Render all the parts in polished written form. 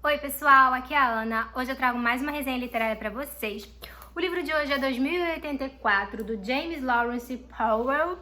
Oi pessoal, aqui é a Ana. Hoje eu trago mais uma resenha literária para vocês. O livro de hoje é 2084, do James Lawrence Powell.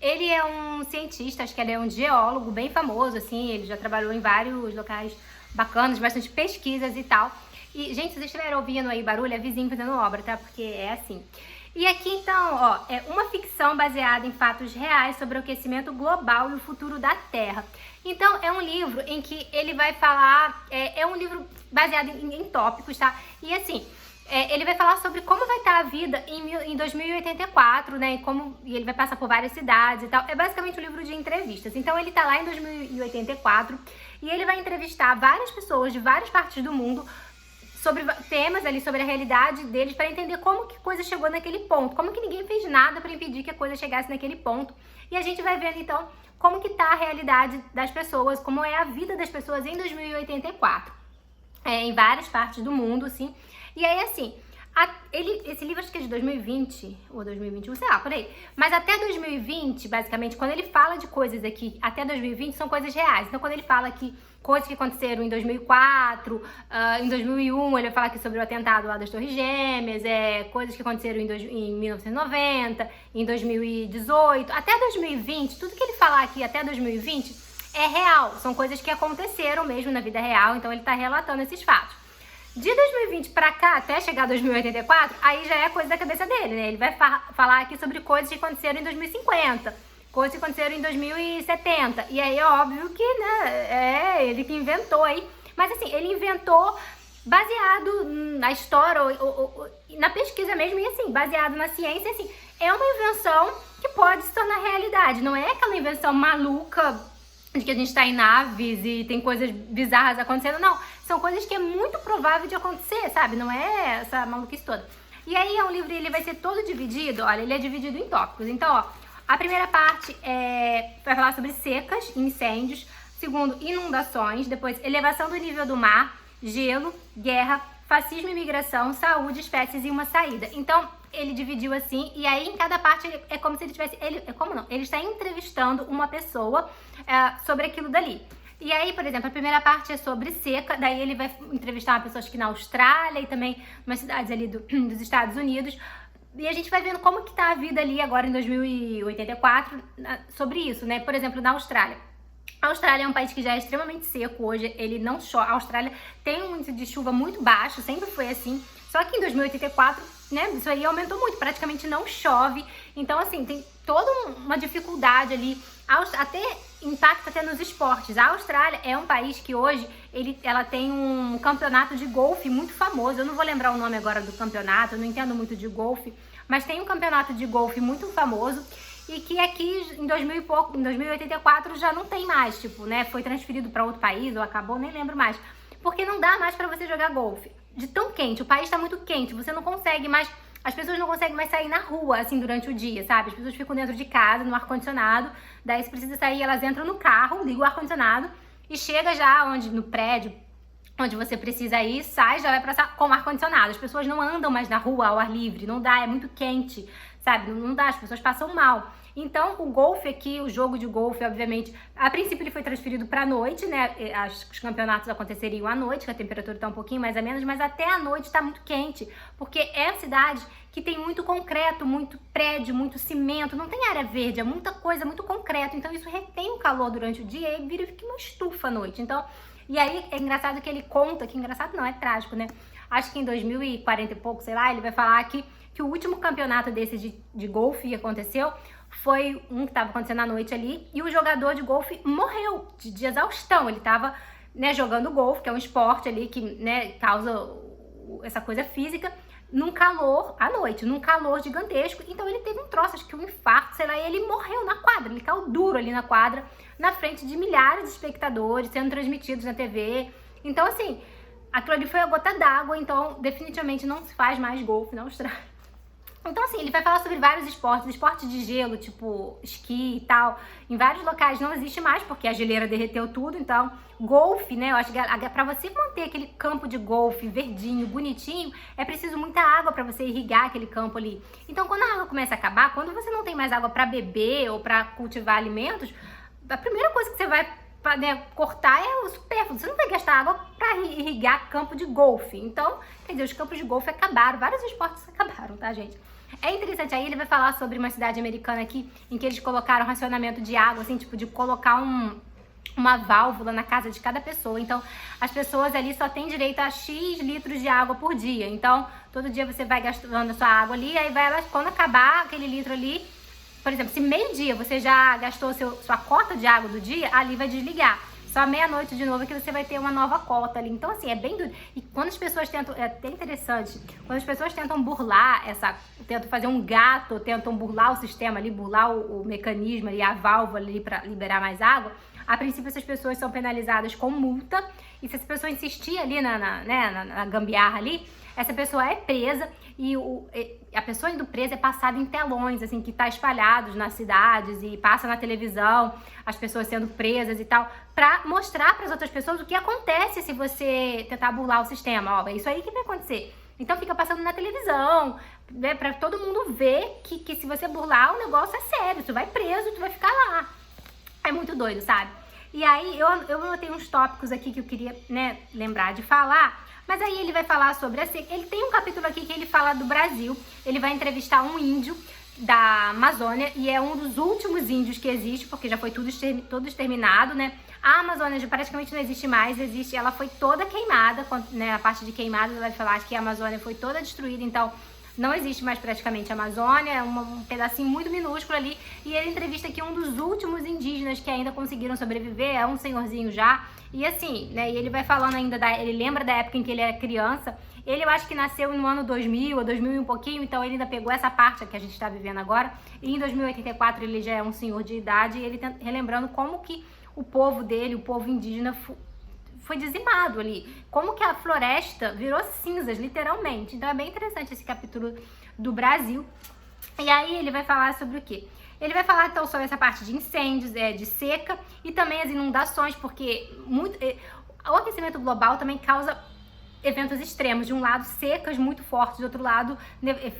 Ele é um cientista, acho que ele é um geólogo bem famoso, assim, ele já trabalhou em vários locais bacanas, bastante pesquisas e tal. E, gente, se vocês estiverem ouvindo aí barulho, é vizinho fazendo obra, tá? Porque é assim. E aqui, então, ó, é uma ficção baseada em fatos reais sobre o aquecimento global e o futuro da Terra. Então, é um livro em que ele vai falar, é um livro baseado em tópicos, tá? E assim, ele vai falar sobre como vai estar a vida em 2084, né? E ele vai passar por várias cidades e tal. É basicamente um livro de entrevistas. Então, ele tá lá em 2084 e ele vai entrevistar várias pessoas de várias partes do mundo sobre temas ali, sobre a realidade deles, para entender como que a coisa chegou naquele ponto, como que ninguém fez nada para impedir que a coisa chegasse naquele ponto. E a gente vai vendo, então, como que tá a realidade das pessoas, como é a vida das pessoas em 2084, em várias partes do mundo, assim. E aí, assim, esse livro acho que é de 2020 ou 2021, sei lá, por aí. Mas até 2020, basicamente, quando ele fala de coisas aqui, até 2020 são coisas reais. Então, quando ele fala que coisas que aconteceram em 2004, em 2001, ele vai falar aqui sobre o atentado lá das Torres Gêmeas, coisas que aconteceram em 1990, em 2018, até 2020, tudo que ele falar aqui até 2020 é real. São coisas que aconteceram mesmo na vida real, então ele tá relatando esses fatos. De 2020 pra cá, até chegar a 2084, aí já é coisa da cabeça dele, né? Ele vai falar aqui sobre coisas que aconteceram em 2050, coisas que aconteceram em 2070. E aí é óbvio que, né, é ele que inventou aí. Mas assim, ele inventou baseado na história, na pesquisa mesmo, e assim, baseado na ciência, assim, é uma invenção que pode se tornar realidade. Não é aquela invenção maluca de que a gente tá em naves e tem coisas bizarras acontecendo, não. São coisas que é muito provável de acontecer, sabe? Não é essa maluquice toda. E aí é um livro, ele vai ser todo dividido, olha, ele é dividido em tópicos. Então, ó, a primeira parte vai falar sobre secas, incêndios. Segundo, inundações. Depois, elevação do nível do mar, gelo, guerra, fascismo e imigração, saúde, espécies e uma saída. Então, ele dividiu assim, e aí em cada parte é como se ele tivesse... Ele está entrevistando uma pessoa sobre aquilo dali. E aí, por exemplo, a primeira parte é sobre seca, daí ele vai entrevistar uma pessoa, acho que na Austrália e também em umas cidades ali dos Estados Unidos. E a gente vai vendo como que tá a vida ali agora em 2084 sobre isso, né? Por exemplo, na Austrália. A Austrália é um país que já é extremamente seco hoje, ele não chove. A Austrália tem um índice de chuva muito baixo, sempre foi assim. Só que em 2084, né, isso aí aumentou muito, praticamente não chove. Então, assim, tem toda uma dificuldade ali, até impacta até nos esportes. A Austrália é um país que hoje ela tem um campeonato de golfe muito famoso. Eu não vou lembrar o nome agora do campeonato, eu não entendo muito de golfe, mas tem um campeonato de golfe muito famoso e que aqui em 2084 já não tem mais, tipo, né, foi transferido para outro país ou acabou, nem lembro mais. Porque não dá mais para você jogar golfe. De tão quente, o país tá muito quente, você não consegue mais, as pessoas não conseguem mais sair na rua, assim, durante o dia, sabe? As pessoas ficam dentro de casa, no ar-condicionado, daí se precisa sair, elas entram no carro, ligam o ar-condicionado e chega já no prédio, onde você precisa ir, sai, já vai passar com ar-condicionado. As pessoas não andam mais na rua ao ar livre, não dá, é muito quente, sabe? Não dá, as pessoas passam mal. Então, o golfe aqui, o jogo de golfe, obviamente, a princípio ele foi transferido para a noite, né? Os campeonatos aconteceriam à noite, que a temperatura está um pouquinho mais ou menos, mas até a noite está muito quente, porque é uma cidade que tem muito concreto, muito prédio, muito cimento, não tem área verde, é muita coisa, muito concreto, então isso retém o calor durante o dia e vira uma estufa à noite. Então, e aí é engraçado que ele conta, que engraçado não, é trágico, né? Acho que em 2040 e pouco, sei lá, ele vai falar que o último campeonato desse de golfe que aconteceu foi um que estava acontecendo à noite ali, e o jogador de golfe morreu de exaustão. Ele estava, né, jogando golfe, que é um esporte ali que, né, causa essa coisa física, num calor à noite, num calor gigantesco. Então ele teve um troço, acho que um infarto, sei lá, e ele morreu na quadra, ele caiu duro ali na quadra, na frente de milhares de espectadores, sendo transmitidos na TV. Então, assim, aquilo ali foi a gota d'água, então definitivamente não se faz mais golfe na Austrália. Então, assim, ele vai falar sobre vários esportes de gelo, tipo esqui e tal. Em vários locais não existe mais, porque a geleira derreteu tudo. Então, golfe, né? Eu acho que pra você manter aquele campo de golfe verdinho, bonitinho, é preciso muita água pra você irrigar aquele campo ali. Então, quando a água começa a acabar, quando você não tem mais água pra beber ou pra cultivar alimentos, a primeira coisa que você vai pra, né, cortar é o supérfluo. Você não vai gastar água para irrigar campo de golfe. Então, quer dizer, os campos de golfe acabaram, vários esportes acabaram, tá, gente? É interessante, aí ele vai falar sobre uma cidade americana aqui, em que eles colocaram racionamento de água, assim, tipo, de colocar uma válvula na casa de cada pessoa. Então, as pessoas ali só têm direito a X litros de água por dia. Então, todo dia você vai gastando a sua água ali, aí vai, quando acabar aquele litro ali, por exemplo, se meio-dia você já gastou sua cota de água do dia, ali vai desligar. Só meia-noite de novo que você vai ter uma nova cota ali. Então, assim, é bem duro. E quando as pessoas tentam, é até interessante, quando as pessoas tentam burlar tentam fazer um gato, tentam burlar o sistema ali, burlar o mecanismo ali, a válvula ali para liberar mais água, a princípio essas pessoas são penalizadas com multa. E se essa pessoa insistir ali na gambiarra ali, essa pessoa é presa e a pessoa indo presa é passada em telões, assim, que tá espalhados nas cidades e passa na televisão, as pessoas sendo presas e tal, pra mostrar para as outras pessoas o que acontece se você tentar burlar o sistema. Ó, é isso aí que vai acontecer. Então fica passando na televisão, né, pra todo mundo ver que se você burlar, o negócio é sério, tu vai preso, tu vai ficar lá. É muito doido, sabe? E aí eu anotei uns tópicos aqui que eu queria, né, lembrar de falar. Mas aí ele vai falar sobre ele tem um capítulo aqui que ele fala do Brasil. Ele vai entrevistar um índio da Amazônia e é um dos últimos índios que existe, porque já foi tudo exterminado, né? A Amazônia já praticamente não existe mais, ela foi toda queimada, né? A parte de queimada ele vai falar que a Amazônia foi toda destruída, então não existe mais praticamente a Amazônia, é um pedacinho muito minúsculo ali. E ele entrevista aqui um dos últimos indígenas que ainda conseguiram sobreviver, é um senhorzinho já. E assim, né, e ele vai falando ainda, ele lembra da época em que ele era criança. Ele, eu acho que nasceu no ano 2000, ou 2000 e um pouquinho, então ele ainda pegou essa parte que a gente está vivendo agora. E em 2084 ele já é um senhor de idade, e ele relembrando como que o povo dele, o povo indígena, foi dizimado ali. Como que a floresta virou cinzas, literalmente. Então é bem interessante esse capítulo do Brasil. E aí ele vai falar sobre o quê? Ele vai falar então sobre essa parte de incêndios, de seca e também as inundações, porque o aquecimento global também causa eventos extremos. De um lado, secas muito fortes, do outro lado,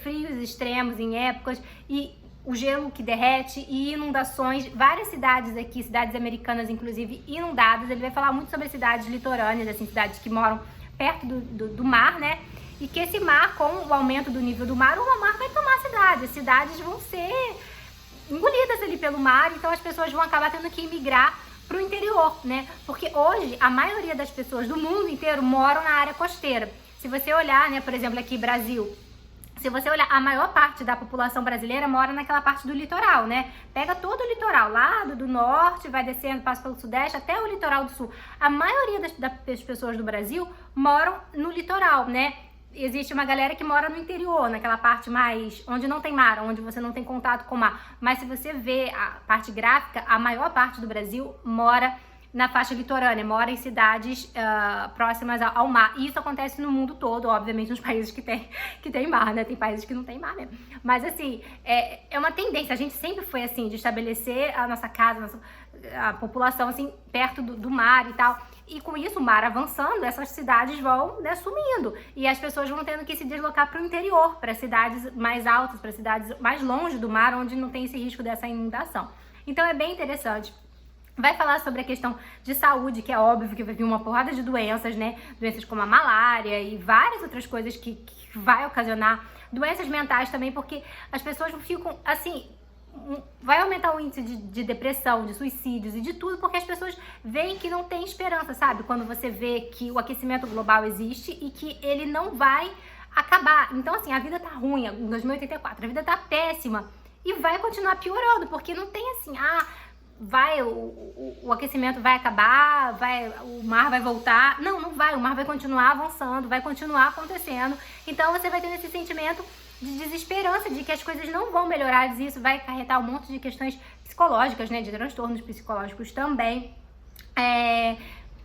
frios extremos em épocas e o gelo que derrete e inundações. Várias cidades aqui, cidades americanas inclusive, inundadas. Ele vai falar muito sobre cidades litorâneas, assim, cidades que moram perto do mar, né? E que esse mar, com o aumento do nível do mar, o mar vai tomar a cidade. As cidades vão ser engolidas ali pelo mar, então as pessoas vão acabar tendo que migrar para o interior, né? Porque hoje a maioria das pessoas do mundo inteiro moram na área costeira. Se você olhar, né, por exemplo, aqui Brasil, se você olhar, a maior parte da população brasileira mora naquela parte do litoral, né? Pega todo o litoral, lá do norte, vai descendo, passa pelo sudeste, até o litoral do sul. A maioria das pessoas do Brasil moram no litoral, né? Existe uma galera que mora no interior, naquela parte mais onde não tem mar, onde você não tem contato com o mar. Mas se você vê a parte gráfica, a maior parte do Brasil mora na faixa litorânea, mora em cidades próximas ao mar. E isso acontece no mundo todo, obviamente nos países que tem mar, né? Tem países que não tem mar mesmo. Mas assim, é uma tendência, a gente sempre foi assim, de estabelecer a nossa casa, a população assim, perto do mar e tal. E com isso, o mar avançando, essas cidades vão, né, sumindo. E as pessoas vão tendo que se deslocar para o interior, para cidades mais altas, para cidades mais longe do mar, onde não tem esse risco dessa inundação. Então é bem interessante. Vai falar sobre a questão de saúde, que é óbvio que vai vir uma porrada de doenças, né? Doenças como a malária e várias outras coisas que vai ocasionar. Doenças mentais também, porque as pessoas ficam, assim, vai aumentar o índice de depressão, de suicídios e de tudo, porque as pessoas veem que não tem esperança, sabe? Quando você vê que o aquecimento global existe e que ele não vai acabar. Então, assim, a vida tá ruim, em 2084, a vida tá péssima e vai continuar piorando, porque não tem assim, o aquecimento vai acabar, o mar vai voltar. Não vai, o mar vai continuar avançando, vai continuar acontecendo. Então você vai tendo esse sentimento de desesperança, de que as coisas não vão melhorar, e isso vai acarretar um monte de questões psicológicas, né, de transtornos psicológicos também.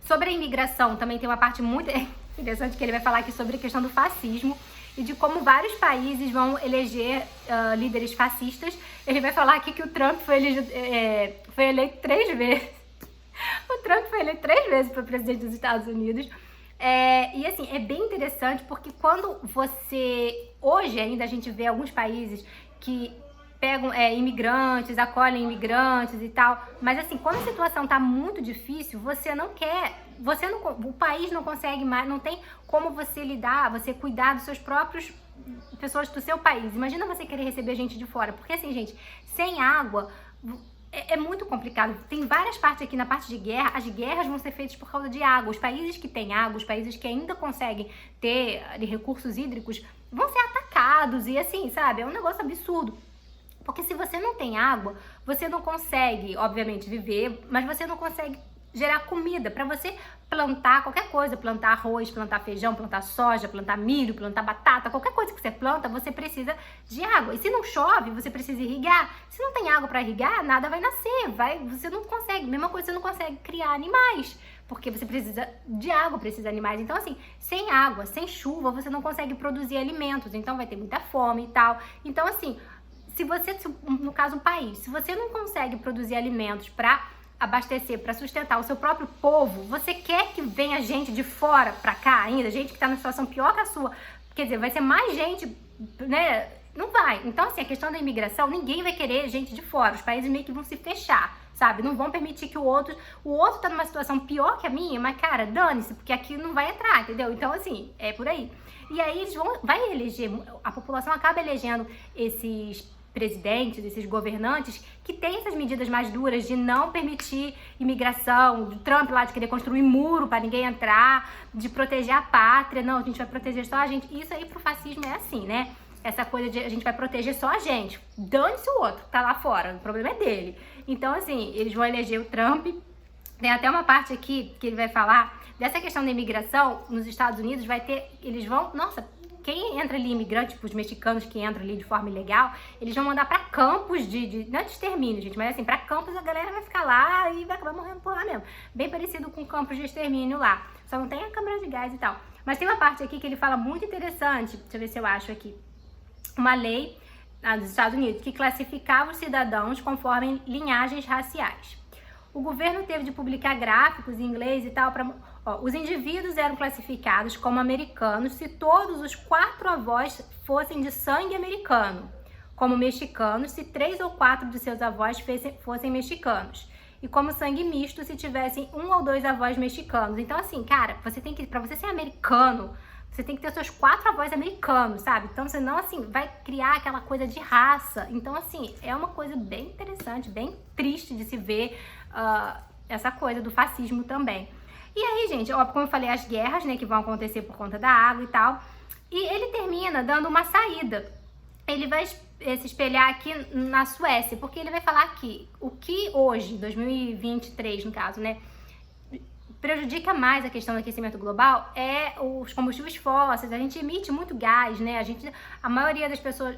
Sobre a imigração, também tem uma parte muito interessante que ele vai falar aqui sobre a questão do fascismo e de como vários países vão eleger líderes fascistas. Ele vai falar aqui que o Trump foi eleito 3 vezes. O Trump foi eleito 3 vezes para presidente dos Estados Unidos. E assim, é bem interessante porque quando hoje ainda a gente vê alguns países que pegam imigrantes, acolhem imigrantes e tal. Mas assim, quando a situação tá muito difícil, o país não consegue mais, não tem como você lidar, você cuidar dos seus próprios pessoas do seu país. Imagina você querer receber gente de fora, porque assim, gente, sem água é muito complicado. Tem várias partes aqui na parte de guerra, as guerras vão ser feitas por causa de água. Os países que têm água, os países que ainda conseguem ter recursos hídricos, vão ser atacados e assim, sabe? É um negócio absurdo. Porque se você não tem água, você não consegue, obviamente, viver, mas você não consegue gerar comida para você plantar qualquer coisa, plantar arroz, plantar feijão, plantar soja, plantar milho, plantar batata, qualquer coisa que você planta, você precisa de água. E se não chove, você precisa irrigar. Se não tem água para irrigar, nada vai nascer, você não consegue, mesma coisa, você não consegue criar animais, porque você precisa de água para esses animais. Então assim, sem água, sem chuva, você não consegue produzir alimentos, então vai ter muita fome e tal. Então assim, no caso, um país, se você não consegue produzir alimentos para abastecer, para sustentar o seu próprio povo, você quer que venha gente de fora para cá ainda, gente que tá numa situação pior que a sua, quer dizer, vai ser mais gente, né? Não vai. Então, assim, a questão da imigração, ninguém vai querer gente de fora, os países meio que vão se fechar, sabe? Não vão permitir que o outro tá numa situação pior que a minha, mas, cara, dane-se, porque aqui não vai entrar, entendeu? Então, assim, é por aí. E aí, vai eleger, a população acaba elegendo esses presidentes, esses governantes que têm essas medidas mais duras de não permitir imigração, do Trump lá de querer construir muro para ninguém entrar, de proteger a pátria, não, a gente vai proteger só a gente. Isso aí pro fascismo é assim, né? Essa coisa de a gente vai proteger só a gente, dane-se o outro, tá lá fora, o problema é dele. Então assim, eles vão eleger o Trump. Tem até uma parte aqui que ele vai falar dessa questão da imigração nos Estados Unidos, eles vão, nossa, quem entra ali imigrante, tipo os mexicanos que entram ali de forma ilegal, eles vão mandar pra campos não é de extermínio, gente, mas assim, pra campos a galera vai ficar lá e vai acabar morrendo por lá mesmo. Bem parecido com campos de extermínio lá, só não tem a câmara de gás e tal. Mas tem uma parte aqui que ele fala muito interessante, deixa eu ver se eu acho aqui. Uma lei dos Estados Unidos que classificava os cidadãos conforme linhagens raciais. O governo teve de publicar gráficos em inglês e tal para... os indivíduos eram classificados como americanos se todos os 4 avós fossem de sangue americano, como mexicanos se 3 ou 4 de seus avós fossem mexicanos, e como sangue misto se tivessem 1 ou 2 avós mexicanos. Então assim, cara, para você ser americano, você tem que ter seus 4 avós americanos, sabe? Então senão assim, vai criar aquela coisa de raça. Então assim, é uma coisa bem interessante, bem triste de se ver essa coisa do fascismo também. E aí, gente, ó, como eu falei, as guerras, né, que vão acontecer por conta da água e tal. E ele termina dando uma saída. Ele vai se espelhar aqui na Suécia, porque ele vai falar que o que hoje, 2023 no caso, né, prejudica mais a questão do aquecimento global é os combustíveis fósseis. A gente emite muito gás, né? A maioria das pessoas,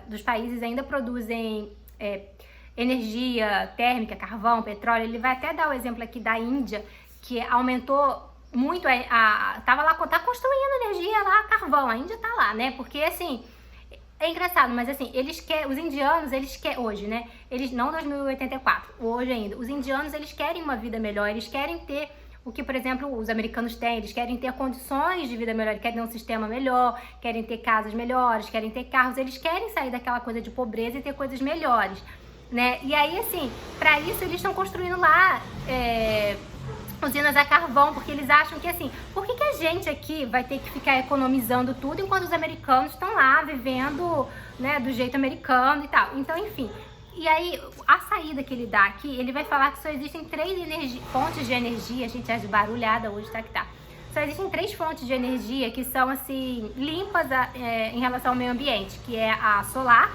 dos países ainda produzem energia térmica, carvão, petróleo. Ele vai até dar o exemplo aqui da Índia, que aumentou muito, tá construindo energia lá, carvão, a Índia tá lá, né? Porque assim, é engraçado, mas assim, os indianos, eles querem, hoje, né? Eles, não 2084, hoje ainda, os indianos, eles querem uma vida melhor, eles querem ter o que, por exemplo, os americanos têm, eles querem ter condições de vida melhor, eles querem ter um sistema melhor, querem ter casas melhores, querem ter carros, eles querem sair daquela coisa de pobreza e ter coisas melhores, né? E aí, assim, pra isso eles estão construindo lá usinas a carvão, porque eles acham que assim, por que a gente aqui vai ter que ficar economizando tudo enquanto os americanos estão lá vivendo, né, do jeito americano e tal. Então, enfim, e aí a saída que ele dá aqui, ele vai falar que só existem 3 fontes de energia, a gente é de barulhada hoje, tá que tá. Só existem 3 fontes de energia que são assim, limpas em relação ao meio ambiente, que é a solar,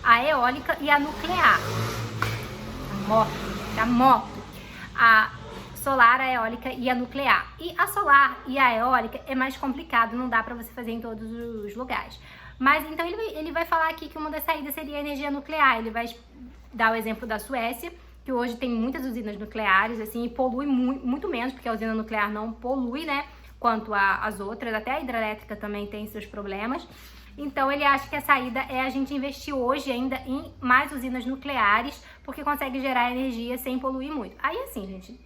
a eólica e a nuclear. Tá morto. A solar, a eólica e a nuclear. E a solar e a eólica é mais complicado, não dá pra você fazer em todos os lugares. Mas então ele vai falar aqui que uma das saídas seria a energia nuclear. Ele vai dar o exemplo da Suécia, que hoje tem muitas usinas nucleares, assim, e polui muito menos, porque a usina nuclear não polui, né, quanto as outras, até a hidrelétrica também tem seus problemas. Então ele acha que a saída é a gente investir hoje ainda em mais usinas nucleares, porque consegue gerar energia sem poluir muito. Aí assim, gente,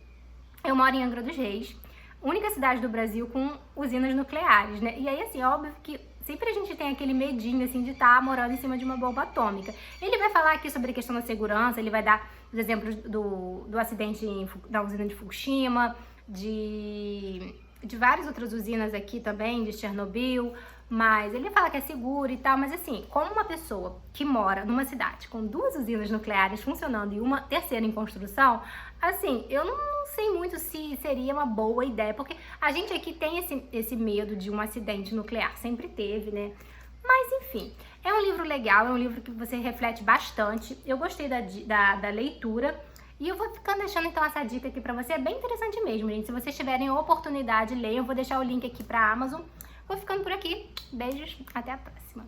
eu moro em Angra dos Reis, única cidade do Brasil com usinas nucleares, né? E aí, assim, óbvio que sempre a gente tem aquele medinho, assim, de estar morando em cima de uma bomba atômica. Ele vai falar aqui sobre a questão da segurança, ele vai dar os exemplos do acidente da usina de Fukushima, de várias outras usinas aqui também, de Chernobyl, mas ele fala que é seguro e tal, mas assim, como uma pessoa que mora numa cidade com 2 usinas nucleares funcionando e uma terceira em construção, assim, eu não sei muito se seria uma boa ideia, porque a gente aqui tem esse medo de um acidente nuclear, sempre teve, né? Mas enfim, é um livro legal, é um livro que você reflete bastante, eu gostei da leitura. E eu vou ficando deixando então essa dica aqui pra você, é bem interessante mesmo, gente. Se vocês tiverem oportunidade, leiam, eu vou deixar o link aqui pra Amazon. Vou ficando por aqui, beijos, até a próxima.